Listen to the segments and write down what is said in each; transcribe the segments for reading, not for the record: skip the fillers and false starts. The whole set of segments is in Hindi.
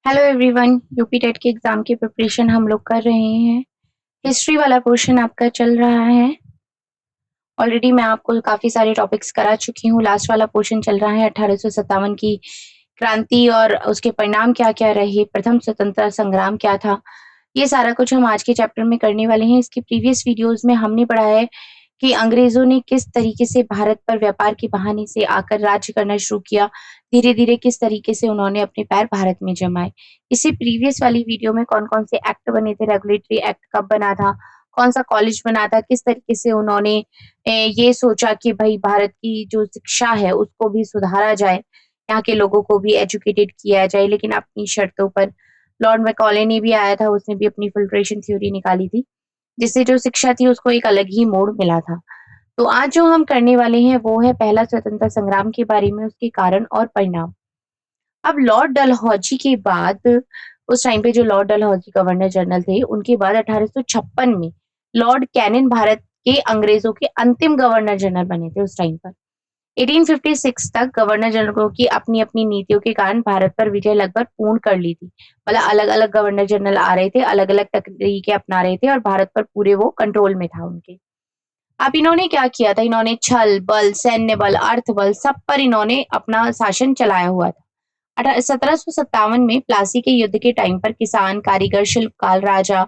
Hello everyone. यूपी टेट के एग्जाम की प्रिपरेशन हम लोग कर रहे हैं। हिस्ट्री वाला पोर्शन आपका चल रहा है। ऑलरेडी मैं आपको काफी सारे टॉपिक्स करा चुकी हूँ। लास्ट वाला पोर्शन चल रहा है 1857 की क्रांति और उसके परिणाम क्या क्या रहे, प्रथम स्वतंत्रता संग्राम क्या था। ये सारा कुछ हम आज के चैप्टर में करने वाले हैं। इसके प्रीवियस वीडियोस में हमने पढ़ा है कि अंग्रेजों ने किस तरीके से भारत पर व्यापार के बहाने से आकर राज्य करना शुरू किया, धीरे धीरे किस तरीके से उन्होंने अपने पैर भारत में जमाए। इससे प्रीवियस वाली वीडियो में कौन कौन से एक्ट बने थे, रेगुलेटरी एक्ट कब बना था, कौन सा कॉलेज बना था, किस तरीके से उन्होंने ये सोचा कि भाई भारत की जो शिक्षा है उसको भी सुधारा जाए, यहाँ के लोगों को भी एजुकेटेड किया जाए, लेकिन अपनी शर्तों पर। लॉर्ड मैकॉले ने भी आया था, उसने भी अपनी फिल्ट्रेशन थ्योरी निकाली थी, जिससे जो शिक्षा थी उसको एक अलग ही मोड़ मिला था। तो आज जो हम करने वाले हैं वो है पहला स्वतंत्रता संग्राम के बारे में, उसके कारण और परिणाम। अब लॉर्ड डलहौजी के बाद, उस टाइम पे जो लॉर्ड डलहौजी गवर्नर जनरल थे, उनके बाद 1856 में लॉर्ड कैनिंग भारत के अंग्रेजों के अंतिम गवर्नर जनरल बने थे उस टाइम पर। 1856 तक गवर्नर जनरलों की अपनी अपनी नीतियों के कारण भारत पर विजय लगभग पूर्ण कर ली थी। मतलब अलग अलग गवर्नर जनरल आ रहे थे, अलग अलग तरीके अपना रहे थे और भारत पर पूरे वो कंट्रोल में था उनके। अब इन्होंने क्या किया था, इन्होंने छल बल, सैन्य बल, अर्थ बल, सब पर इन्होंने अपना शासन चलाया हुआ था। 1757 में प्लासी के युद्ध के टाइम पर किसान, कारीगर, शिल्पकार, राजा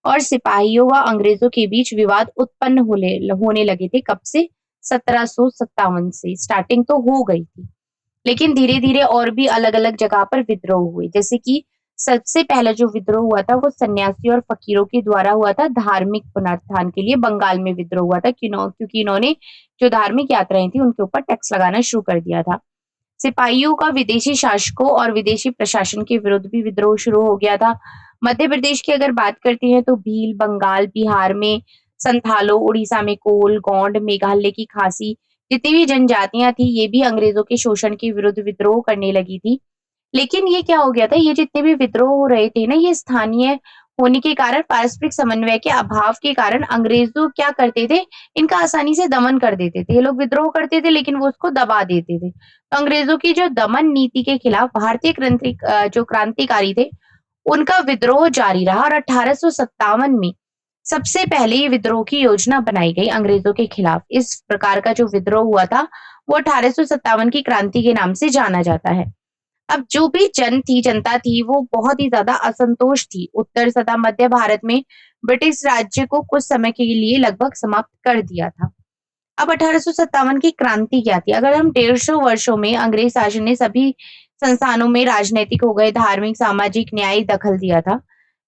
और सिपाहियों व अंग्रेजों के बीच विवाद उत्पन्न होने लगे थे। कब से? 1757 से स्टार्टिंग तो हो गई थी, लेकिन धीरे धीरे और भी अलग अलग जगह पर विद्रोह हुए। जैसे कि सबसे पहला जो विद्रोह हुआ था वो सन्यासी और फकीरों के द्वारा हुआ था, धार्मिक पुनरुत्थान के लिए बंगाल में विद्रोह हुआ था, क्योंकि इन्होंने जो धार्मिक यात्राएं थी उनके ऊपर टैक्स लगाना शुरू कर दिया था। सिपाहियों का विदेशी शासकों और विदेशी प्रशासन के विरुद्ध भी विद्रोह शुरू हो गया था। मध्य प्रदेश की अगर बात करते हैं तो भील, बंगाल, बिहार में संथालों, उड़ीसा में कोल, गोंड, मेघालय की खासी, जितनी भी जनजातियां थी ये भी अंग्रेजों के शोषण के विरुद्ध विद्रोह करने लगी थी। लेकिन ये क्या हो गया था, ये जितने भी विद्रोह हो रहे थे ना, ये स्थानीय होने के कारण, पारस्परिक समन्वय के अभाव के कारण अंग्रेज लोग क्या करते थे, इनका आसानी से दमन कर देते थे। ये लोग विद्रोह करते थे लेकिन वो उसको दबा देते थे। तो अंग्रेजों की जो दमन नीति के खिलाफ भारतीय जो क्रांतिकारी थे उनका विद्रोह जारी रहा और 1857 में सबसे पहले ये विद्रोह की योजना बनाई गई अंग्रेजों के खिलाफ। इस प्रकार का जो विद्रोह हुआ था वो 1857 की क्रांति के नाम से जाना जाता है। अब जो भी जनता थी वो बहुत ही ज्यादा असंतोष थी। उत्तर तथा मध्य भारत में ब्रिटिश राज्य को कुछ समय के लिए लगभग समाप्त कर दिया था। अब 1857 की क्रांति क्या थी? अगर हम 150 वर्षों में अंग्रेज शासन ने सभी संस्थानों में राजनीतिक हो गए, धार्मिक, सामाजिक, न्यायिक दखल दिया था।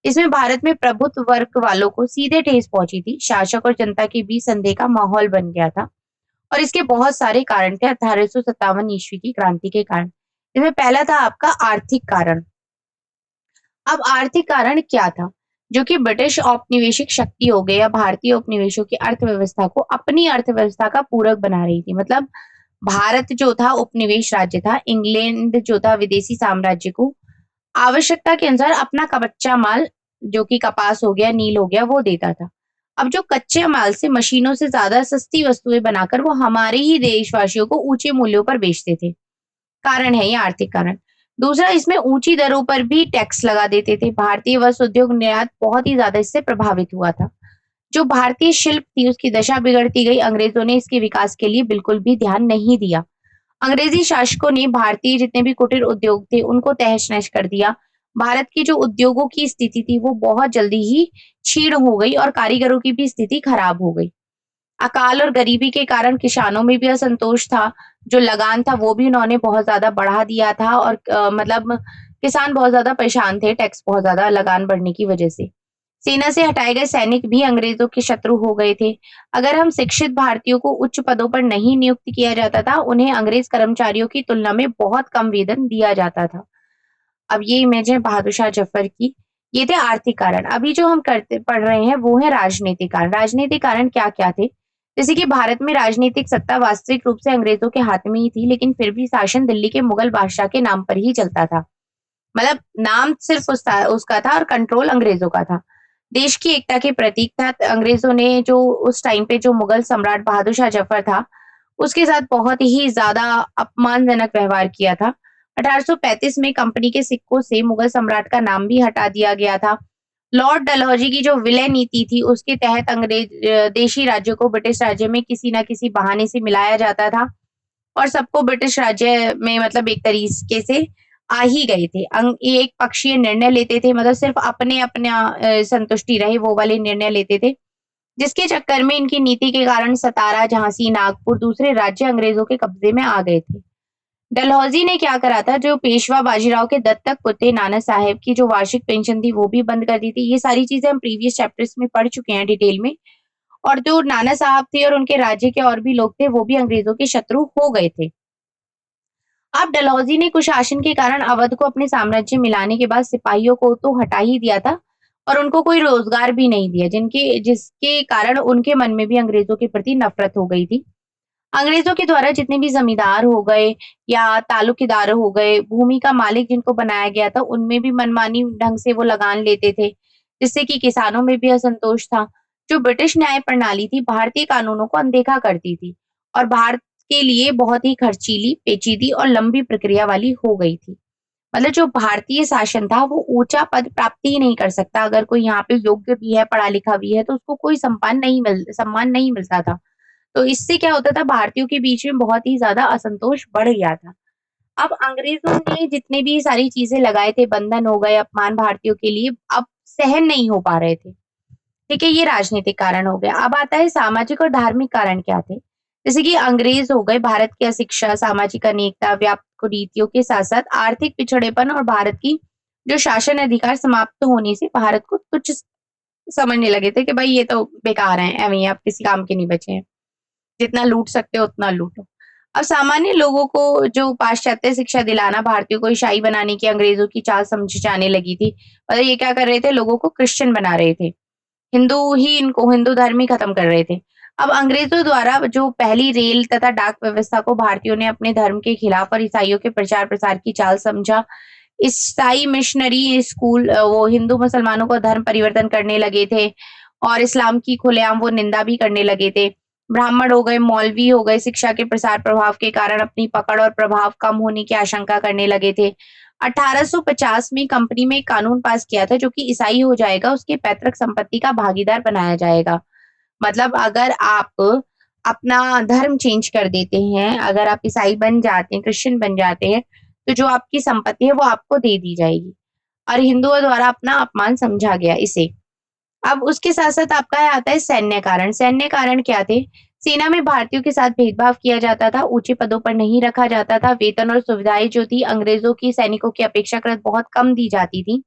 इसमें भारत में प्रभुत्व वर्ग वालों को सीधे ठेस पहुंची थी। शासक और जनता के बीच संदेह का माहौल बन गया था और इसके बहुत सारे कारण थे 1857 ईस्वी की क्रांति के कारण। इसमें पहला था आपका आर्थिक कारण। अब आर्थिक कारण क्या था? जो कि ब्रिटिश औपनिवेशिक शक्ति हो गई या भारतीय उपनिवेशों की अर्थव्यवस्था को अपनी अर्थव्यवस्था का पूरक बना रही थी। मतलब भारत जो था उपनिवेश राज्य था, इंग्लैंड जो था विदेशी साम्राज्य को आवश्यकता के अनुसार अपना कच्चा माल, जो कि कपास हो गया, नील हो गया, वो देता था। अब जो कच्चे माल से मशीनों से ज्यादा सस्ती वस्तुएं बनाकर वो हमारे ही देशवासियों को ऊंचे मूल्यों पर बेचते थे। कारण है ये आर्थिक कारण। दूसरा, इसमें ऊंची दरों पर भी टैक्स लगा देते थे। भारतीय वस्त्र उद्योग निर्यात बहुत ही ज्यादा इससे प्रभावित हुआ था। जो भारतीय शिल्प थी उसकी दशा बिगड़ती गई। अंग्रेजों ने इसके विकास के लिए बिल्कुल भी ध्यान नहीं दिया। अंग्रेजी शासकों ने भारतीय जितने भी कुटीर उद्योग थे उनको तहस नहस कर दिया। भारत की जो उद्योगों की स्थिति थी वो बहुत जल्दी ही क्षीण हो गई और कारीगरों की भी स्थिति खराब हो गई। अकाल और गरीबी के कारण किसानों में भी असंतोष था। जो लगान था वो भी उन्होंने बहुत ज्यादा बढ़ा दिया था और मतलब किसान बहुत ज्यादा परेशान थे टैक्स बहुत ज्यादा लगान बढ़ने की वजह से। सेना से हटाए गए सैनिक भी अंग्रेजों के शत्रु हो गए थे। अगर हम शिक्षित भारतीयों को उच्च पदों पर नहीं नियुक्त किया जाता था, उन्हें अंग्रेज कर्मचारियों की तुलना में बहुत कम वेतन दिया जाता था। अब ये इमेज है बहादुर शाह जफर की। ये थे आर्थिक कारण। अभी जो हम करते पढ़ रहे हैं वो है राजनीतिक कारण। राजनीतिक कारण क्या क्या थे? जैसे कि भारत में राजनीतिक सत्ता वास्तविक रूप से अंग्रेजों के हाथ में ही थी, लेकिन फिर भी शासन दिल्ली के मुगल बादशाह के नाम पर ही चलता था। मतलब नाम सिर्फ उसका था और कंट्रोल अंग्रेजों का था। देश की एकता के प्रतीक था। अंग्रेजों ने जो उस टाइम पे जो मुगल सम्राट बहादुर शाह जफर था उसके साथ बहुत ही ज्यादा अपमानजनक व्यवहार किया था। 1835 में कंपनी के सिक्कों से मुगल सम्राट का नाम भी हटा दिया गया था। लॉर्ड डलहौजी की जो विलय नीति थी उसके तहत देशी राज्यों को ब्रिटिश राज्य में किसी न किसी बहाने से मिलाया जाता था और सबको ब्रिटिश राज्य में मतलब एक तरीके से आ ही गए थे। ये एक पक्षीय निर्णय लेते थे, मतलब सिर्फ अपने अपना संतुष्टि रहे वो वाले निर्णय लेते थे, जिसके चक्कर में इनकी नीति के कारण सतारा, झांसी, नागपुर दूसरे राज्य अंग्रेजों के कब्जे में आ गए थे। डलहौजी ने क्या करा था, जो पेशवा बाजीराव के दत्तक पुत्र नाना साहेब की जो वार्षिक पेंशन थी वो भी बंद कर दी थी। ये सारी चीजें हम प्रीवियस चैप्टर्स में पढ़ चुके हैं डिटेल में। और जो नाना साहब थे और उनके राज्य के और भी लोग थे वो भी अंग्रेजों के शत्रु हो गए थे। अब डलहौजी ने कुशासन के कारण अवध को अपने साम्राज्य मिलाने के बाद सिपाहियों को तो हटा ही दिया था और उनको कोई रोजगार भी नहीं दिया, जिसके कारण उनके मन में भी अंग्रेजों के प्रति नफरत हो गई थी। अंग्रेजों के द्वारा जितने भी जमींदार हो गए या तालुकेदार हो गए, भूमि का मालिक जिनको बनाया गया था, उनमें भी मनमानी ढंग से वो लगान लेते थे, जिससे कि किसानों में भी असंतोष था। जो ब्रिटिश न्याय प्रणाली थी, भारतीय कानूनों को अनदेखा करती थी और भारत के लिए बहुत ही खर्चीली, पेचीदी और लंबी प्रक्रिया वाली हो गई थी। मतलब जो भारतीय शासन था वो ऊंचा पद प्राप्त ही नहीं कर सकता। अगर कोई यहाँ पे योग्य भी है, पढ़ा लिखा भी है, तो उसको कोई सम्मान नहीं मिलता था। तो इससे क्या होता था, भारतीयों के बीच में बहुत ही ज्यादा असंतोष बढ़ गया था। अब अंग्रेजों ने जितने भी सारी चीजें लगाए थे, बंधन हो गए, अपमान भारतीयों के लिए, अब सहन नहीं हो पा रहे थे। ठीक है, ये राजनीतिक कारण हो गया। अब आता है सामाजिक और धार्मिक कारण क्या थे। जैसे कि अंग्रेज हो गए, भारत की अशिक्षा, सामाजिक अनेकता, व्यापक कुरीतियों के साथ साथ आर्थिक पिछड़ेपन और भारत की जो शासन अधिकार समाप्त होने से भारत को तुच्छ समझने लगे थे कि भाई ये तो बेकार है, एवं आप किसी काम के नहीं बचे हैं, जितना लूट सकते हो उतना लूटो। अब सामान्य लोगों को जो पाश्चात्य शिक्षा दिलाना, भारतीयों को ईसाई बनाने की अंग्रेजों की चाल समझी जाने लगी थी। मतलब ये क्या कर रहे थे, लोगों को क्रिश्चियन बना रहे थे, इनको हिंदू धर्म ही खत्म कर रहे थे। अब अंग्रेजों द्वारा जो पहली रेल तथा डाक व्यवस्था को भारतीयों ने अपने धर्म के खिलाफ और ईसाइयों के प्रचार प्रसार की चाल समझा। ईसाई मिशनरी स्कूल वो हिंदू मुसलमानों को धर्म परिवर्तन करने लगे थे और इस्लाम की खुलेआम वो निंदा भी करने लगे थे। ब्राह्मण हो गए, मौलवी हो गए, शिक्षा के प्रसार प्रभाव के कारण अपनी पकड़ और प्रभाव कम होने की आशंका करने लगे थे। 1850 में कंपनी में एक कानून पास किया था, जो कि ईसाई हो जाएगा उसके पैतृक संपत्ति का भागीदार बनाया जाएगा। मतलब अगर आप अपना धर्म चेंज कर देते हैं, अगर आप ईसाई बन जाते हैं, क्रिश्चियन बन जाते हैं, तो जो आपकी संपत्ति है वो आपको दे दी जाएगी। और हिंदुओं द्वारा अपना अपमान समझा गया इसे। अब उसके साथ-साथ आपका आता है सैन्य कारण। सैन्य कारण क्या थे? सेना में भारतीयों के साथ भेदभाव किया जाता था, ऊँचे पदों पर नहीं रखा जाता था, वेतन और सुविधाएँ जो थी अंग्रेजों की सैनिकों की अपेक्षाकृत बहुत कम दी जाती थी।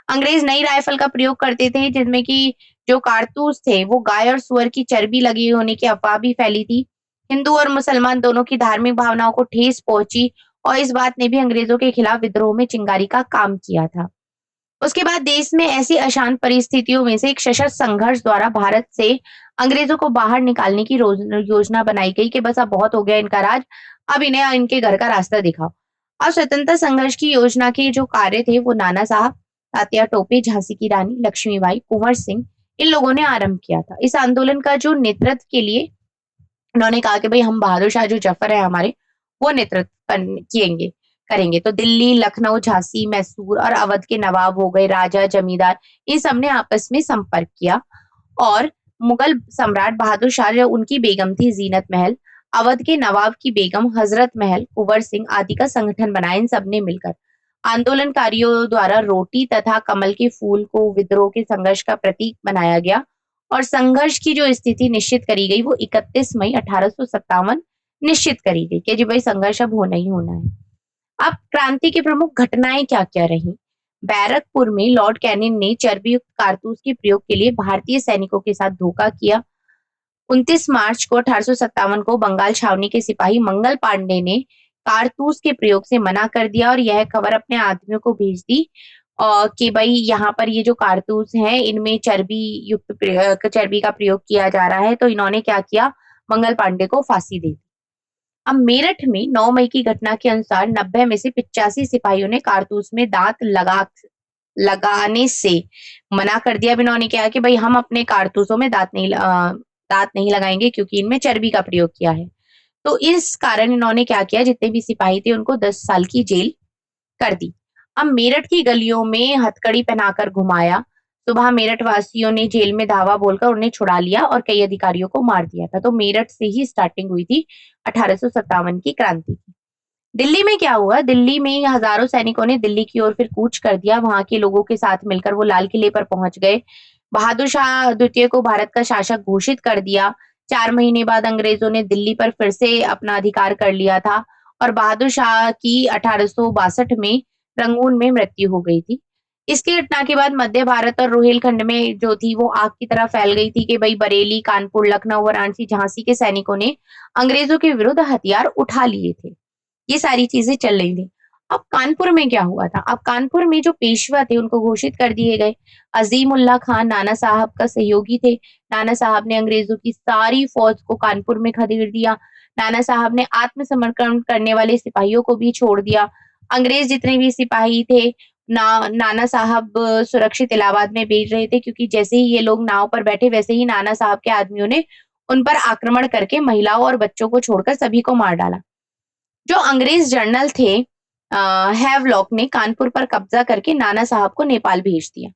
अंग्रेज नई राइफल का प्रयोग करते थे, जिसमें कि जो कारतूस थे वो गाय और सूअर की चर्बी लगी होने की अफवाह भी फैली थी। हिंदू और मुसलमान दोनों की धार्मिक भावनाओं को ठेस पहुंची और इस बात ने भी अंग्रेजों के खिलाफ विद्रोह में चिंगारी का काम किया था। उसके बाद देश में ऐसी अशांत परिस्थितियों में से एक सशस्त्र संघर्ष द्वारा भारत से अंग्रेजों को बाहर निकालने की योजना बनाई गई कि बस अब बहुत हो गया इनका राज, अब इन्हें इनके घर का रास्ता दिखाओ। अब स्वतंत्रता संघर्ष की योजना के जो कार्य थे वो नाना साहब, तात्या टोपे, झांसी की रानी लक्ष्मीबाई, कुंवर सिंह, इन लोगों ने आरंभ किया था। इस आंदोलन का जो नेतृत्व के लिए उन्होंने कहा कि भाई हम बहादुर शाह जो जफर है हमारे, वो नेतृत्व किएंगे करेंगे। तो दिल्ली, लखनऊ, झांसी, मैसूर और अवध के नवाब हो गए, राजा, जमींदार, इन सब ने आपस में संपर्क किया और मुगल सम्राट बहादुर शाह, जो उनकी बेगम थी जीनत महल, अवध के नवाब की बेगम हजरत महल, कुंवर सिंह आदि का संगठन बनाया। इन सब ने मिलकर आंदोलनकारियों द्वारा रोटी तथा कमल के फूल को विद्रोह के संघर्ष का प्रतीक बनाया गया और संघर्ष की जो स्थिति निश्चित करी गई वो 31 मई 1857 निश्चित करी गई कि जी भाई संघर्ष अब होना ही होना है। अब क्रांति की प्रमुख घटनाएं क्या-क्या रही? बैरकपुर में लॉर्ड कैनिंग ने चर्बी युक्त कारतूस के प्रयोग के लिए भारतीय सैनिकों के साथ धोखा किया। 29 मार्च को 1857 को बंगाल छावनी के सिपाही मंगल पांडे ने कारतूस के प्रयोग से मना कर दिया और यह खबर अपने आदमियों को भेज दी कि भाई यहाँ पर ये जो कारतूस हैं इनमें चर्बी का प्रयोग किया जा रहा है। तो इन्होंने क्या किया, मंगल पांडे को फांसी दे दी। अब मेरठ में 9 मई की घटना के अनुसार 90 में से 85 सिपाहियों ने कारतूस में लगाने से मना कर दिया। अब इन्होंने क्या कि भाई हम अपने कारतूसों में दांत नहीं लगाएंगे क्योंकि इनमें चर्बी का प्रयोग किया है। तो इस कारण इन्होंने क्या किया, जितने भी सिपाही थे उनको 10 साल की जेल कर दी। अब मेरठ की गलियों में हथकड़ी पहनाकर घुमाया। सुबह मेरठ वासियों ने जेल में धावा बोलकर उन्हें छुड़ा लिया और कई अधिकारियों को मार दिया था। तो मेरठ से ही स्टार्टिंग हुई थी 1857 की क्रांति की। दिल्ली में क्या हुआ? दिल्ली में हजारों सैनिकों ने दिल्ली की ओर फिर कूच कर दिया। वहां के लोगों के साथ मिलकर वो लाल किले पर पहुंच गए। बहादुर शाह द्वितीय को भारत का शासक घोषित कर दिया। 4 महीने बाद अंग्रेजों ने दिल्ली पर फिर से अपना अधिकार कर लिया था और बहादुर शाह की 1862 में रंगून में मृत्यु हो गई थी। इसकी घटना के बाद मध्य भारत और रोहिलखंड में जो थी वो आग की तरह फैल गई थी कि भाई बरेली, कानपुर, लखनऊ, वाराणसी, झांसी के सैनिकों ने अंग्रेजों के विरुद्ध हथियार उठा लिए थे। ये सारी चीजें चल रही थी। अब कानपुर में क्या हुआ था? अब कानपुर में जो पेशवा थे उनको घोषित कर दिए गए। अजीम उल्लाह खान नाना साहब का सहयोगी थे। नाना साहब ने अंग्रेजों की सारी फौज को कानपुर में खदेड़ दिया। नाना साहब ने आत्मसमर्पण करने वाले सिपाहियों को भी छोड़ दिया। अंग्रेज जितने भी सिपाही थे नाना साहब सुरक्षित इलाहाबाद में भेज रहे थे, क्योंकि जैसे ही ये लोग नाव पर बैठे वैसे ही नाना साहब के आदमियों ने उन पर आक्रमण करके महिलाओं और बच्चों को छोड़कर सभी को मार डाला। जो अंग्रेज जर्नल थे हैवलॉक ने कानपुर पर कब्जा करके नाना साहब को नेपाल भेज दिया।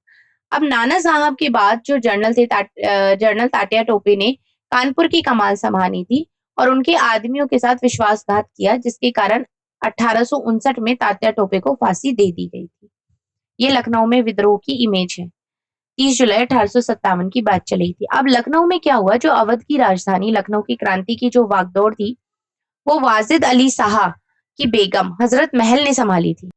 अब नाना साहब के बाद जो जनरल तात्या टोपे ने कानपुर की कमान संभाली थी और उनके आदमियों के साथ विश्वासघात किया, जिसके कारण 1859 में तात्या टोपे को फांसी दे दी गई थी। ये लखनऊ में विद्रोह की इमेज है। 30 जुलाई 1857 की बात चली थी। अब लखनऊ में क्या हुआ? जो अवध की राजधानी लखनऊ की क्रांति की जो वागडोर थी वो वाजिद अली शाह की बेगम हजरत महल ने संभाली थी।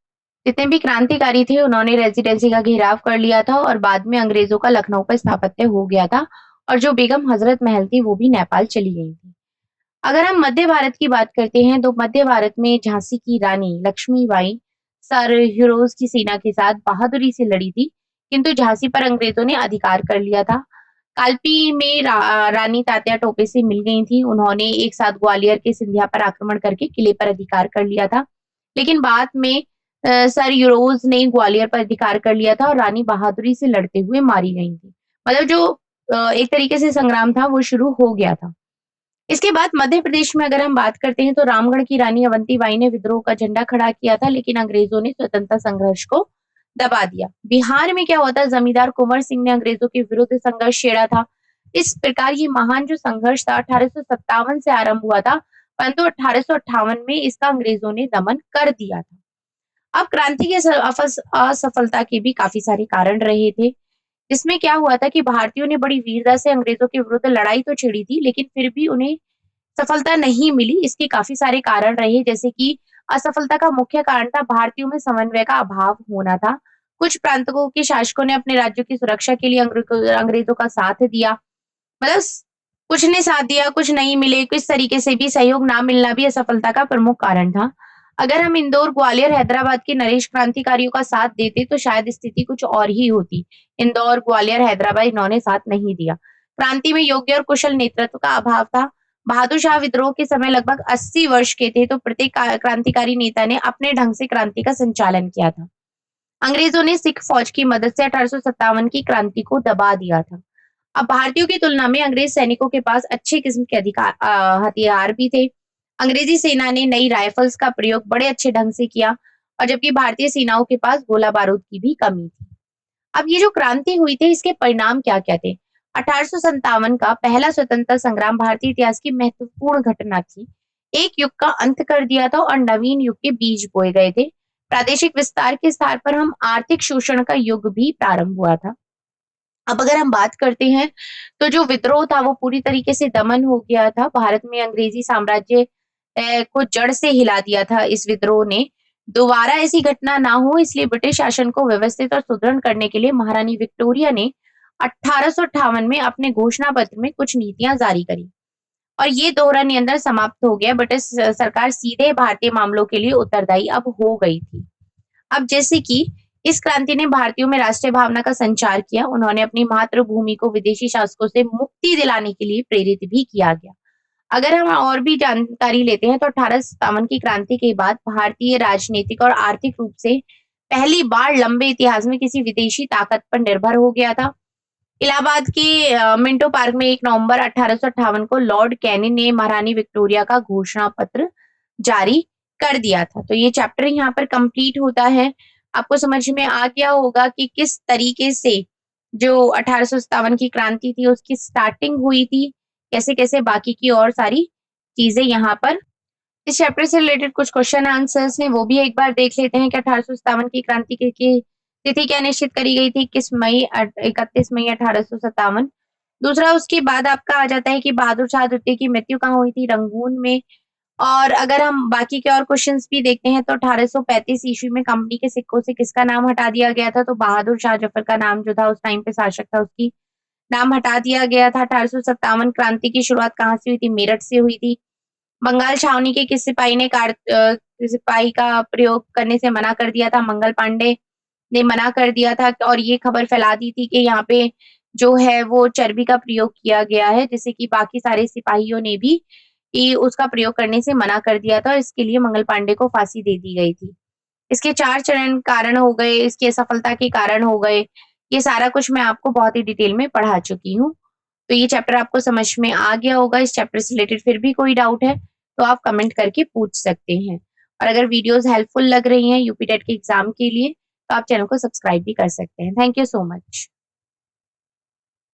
जितने भी क्रांतिकारी थे उन्होंने रेजिडेंसी का घेराव कर लिया था और बाद में अंग्रेजों का लखनऊ पर स्थापत्य हो गया था और जो बेगम हजरत महल थी वो भी नेपाल चली गई थी। अगर हम मध्य भारत की बात करते हैं तो मध्य भारत में झांसी की रानी लक्ष्मीबाई सर हीरोज की सेना के साथ बहादुरी से लड़ी थी, किंतु झांसी पर अंग्रेजों ने अधिकार कर लिया था। कालपी में रानी तात्या टोपे से मिल गई थी। उन्होंने एक साथ ग्वालियर के सिंधिया पर आक्रमण करके किले पर अधिकार कर लिया था, लेकिन बाद में सर यूरोज ने ग्वालियर पर अधिकार कर लिया था और रानी बहादुरी से लड़ते हुए मारी गई थी। मतलब जो एक तरीके से संग्राम था वो शुरू हो गया था। इसके बाद मध्य प्रदेश में अगर हम बात करते हैं तो रामगढ़ की रानी अवंतीबाई ने विद्रोह का झंडा खड़ा किया था, लेकिन अंग्रेजों ने स्वतंत्रता संघर्ष को दबा दिया। बिहार में क्या हुआ था? जमींदार कुंवर सिंह ने अंग्रेजों के विरुद्ध संघर्ष छेड़ा था। इस प्रकार ये महान जो संघर्ष था 1857 से आरंभ हुआ था, परंतु 1858 में इसका अंग्रेजों ने दमन कर दिया था। अब क्रांति की असफलता के भी काफी सारे कारण रहे थे। इसमें क्या हुआ था कि भारतीयों ने बड़ी वीरता से अंग्रेजों के विरुद्ध लड़ाई तो छेड़ी थी, लेकिन फिर भी उन्हें सफलता नहीं मिली। इसके काफी सारे कारण रहे, जैसे कि असफलता का मुख्य कारण था भारतीयों में समन्वय का अभाव होना था। कुछ प्रांतों के शासकों ने अपने राज्यों की सुरक्षा के लिए अंग्रेजों का साथ दिया। मतलब कुछ ने साथ दिया, कुछ नहीं मिले। किस तरीके से भी सहयोग ना मिलना भी असफलता का प्रमुख कारण था। अगर हम इंदौर, ग्वालियर, हैदराबाद के नरेश क्रांतिकारियों का साथ देते तो शायद स्थिति कुछ और ही होती। इंदौर, ग्वालियर, हैदराबाद इन्होंने साथ नहीं दिया। क्रांति में योग्य और कुशल नेतृत्व का अभाव था। बहादुर शाह विद्रोह के समय लगभग 80 वर्ष के थे, तो प्रत्येक क्रांतिकारी नेता ने अपने ढंग से क्रांति का संचालन किया था। अंग्रेजों ने सिख फौज की मदद से 1857 की क्रांति को दबा दिया था। अब भारतीयों की तुलना में अंग्रेज सैनिकों के पास अच्छे किस्म के हथियार भी थे। अंग्रेजी सेना ने नई राइफल्स का प्रयोग बड़े अच्छे ढंग से किया और जबकि भारतीय सेनाओं के पास गोला बारूद की भी कमी थी। अब ये जो क्रांति हुई थी इसके परिणाम क्या क्या थे? 1857 का पहला स्वतंत्रता संग्राम भारतीय इतिहास की महत्वपूर्ण घटना थी। एक युग का अंत कर दिया था और नवीन युग के बीज बोए गए थे। प्रादेशिक विस्तार के स्थान पर हम आर्थिक शोषण का युग भी प्रारंभ हुआ था। अब अगर हम बात करते हैं तो जो विद्रोह था वो पूरी तरीके से दमन हो गया था। भारत में अंग्रेजी साम्राज्य को जड़ से हिला दिया था इस विद्रोह ने। दोबारा ऐसी घटना ना हो इसलिए ब्रिटिश शासन को व्यवस्थित और सुदृढ़ करने के लिए महारानी विक्टोरिया ने 1858 में अपने घोषणा पत्र में कुछ नीतियां जारी करी और ये दोहरा नियंत्रण समाप्त हो गया। ब्रिटिश सरकार सीधे भारतीय मामलों के लिए उत्तरदायी अब हो गई थी। अब जैसे कि इस क्रांति ने भारतीयों में राष्ट्रीय भावना का संचार किया। उन्होंने अपनी मातृभूमि को विदेशी शासकों से मुक्ति दिलाने के लिए प्रेरित भी किया गया। अगर हम और भी जानकारी लेते हैं तो 1857 की क्रांति के बाद भारतीय राजनीतिक और आर्थिक रूप से पहली बार लंबे इतिहास में किसी विदेशी ताकत पर निर्भर हो गया था। इलाहाबाद के मिंटो पार्क में 1 नवंबर 1858 को लॉर्ड कैनिंग ने महारानी विक्टोरिया का घोषणा पत्र जारी कर दिया था। तो ये चैप्टर यहाँ पर कंप्लीट होता है। आपको समझ में आ गया होगा कि किस तरीके से जो 1857 की क्रांति थी उसकी स्टार्टिंग हुई थी, कैसे कैसे बाकी की और सारी चीजें यहाँ पर इस चैप्टर से रिलेटेड कुछ क्वेश्चन आंसर्स हैं वो भी एक बार देख लेते हैं कि 1857 की क्रांति की तिथि क्या निश्चित करी गई थी, किस मई 31 मई 1857। दूसरा उसके बाद आपका आ जाता है कि बहादुर शाह द्वितीय की मृत्यु कहाँ हुई थी, रंगून में। और अगर हम बाकी के और क्वेश्चंस भी देखते हैं तो 1835 ईस्वी में कंपनी के सिक्कों से किसका नाम हटा दिया गया था, तो बहादुर शाह जफर का नाम जो था उस टाइम पे शासक था उसकी नाम हटा दिया गया था। 1857 क्रांति की शुरुआत कहाँ से हुई थी, मेरठ से हुई थी। बंगाल छावनी के किस सिपाही ने सिपाही का प्रयोग करने से मना कर दिया था, मंगल पांडे ने मना कर दिया था और ये खबर फैला दी थी कि यहाँ पे जो है वो चर्बी का प्रयोग किया गया है, जिससे कि बाकी सारे सिपाहियों ने भी उसका प्रयोग करने से मना कर दिया था और इसके लिए मंगल पांडे को फांसी दे दी गई थी। इसके 4 चरण कारण हो गए, इसकी असफलता के कारण हो गए। ये सारा कुछ मैं आपको बहुत ही डिटेल में पढ़ा चुकी हूँ। तो ये चैप्टर आपको समझ में आ गया होगा। इस चैप्टर से रिलेटेड फिर भी कोई डाउट है तो आप कमेंट करके पूछ सकते हैं। और अगर वीडियोस हेल्पफुल लग रही हैं यूपी टेट के एग्जाम के लिए तो आप चैनल को सब्सक्राइब भी कर सकते हैं। Thank you so much.